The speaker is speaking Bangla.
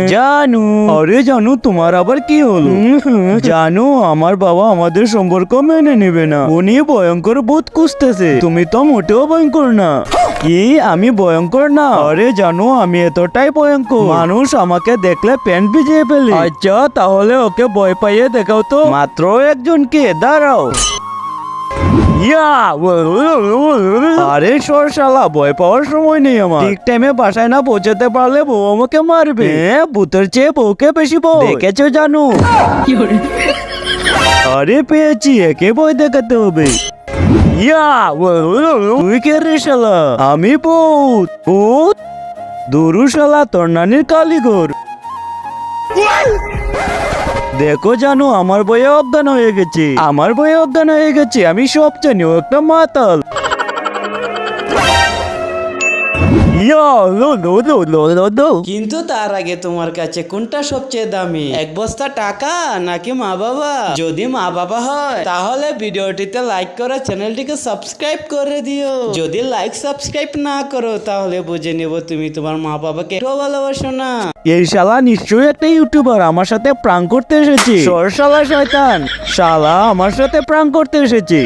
জানু, আরে জানু, তোমার আবার কি হলো? জানু, আমার বাবা আমাদের সম্পর্ক মেনে নেবে না। উনি ভয়ঙ্কর ভূত খুঁজতেছে। তুমি তো মোটেও ভয়ঙ্কর না। কি, আমি ভয়ঙ্কর না? আরে জানু, আমি এতটাই ভয়ঙ্কর, মানুষ আমাকে দেখলে প্যান্ট ভিজিয়ে ফেলে। আচ্ছা, তাহলে ওকে ভয় পাইয়ে দেখাও তো। মাত্র একজনকে, দাঁড়াও। ইয়া! আরে সরশালা, ভয় পাওয়ার সময় নেই আমার। ঠিক টাইমে বাসায় না পৌঁছাতে পারলে বউ আমাকে মারবে। ভূতের চেয়ে বউকে বেশি ভয়। দেখেছো জানু? আরে পেয়েছি, একে ভয় দেখাতে হবে। ইয়া! তুই কে রে শালা? আমি ভূত। ভূত? দুরু শালা, তোর নানির কালীঘর। দেখো জানো, আমার বইয়ে অজ্ঞান হয়ে গেছে। আমি সব জানি, ও একটা মাতাল। কিন্তু তার আগে তোমার কাছে কোনটা সবচেয়ে দামি, এক বস্তা টাকা নাকি মা বাবা? যদি মা বাবা হয় তাহলে ভিডিওটিতে লাইক করে চ্যানেলটিকে সাবস্ক্রাইব করে দিও। যদি লাইক সাবস্ক্রাইব না করো তাহলে বুঝে নেব তুমি তোমার মা বাবাকে একটু ভালোবাসো না। এই শালা নিশ্চয়ই একটা ইউটিউবার আমার সাথে প্রাঙ্ক করতে এসেছে। সর শালা শয়তান, শালা আমার সাথে প্রাঙ্ক করতে এসেছে।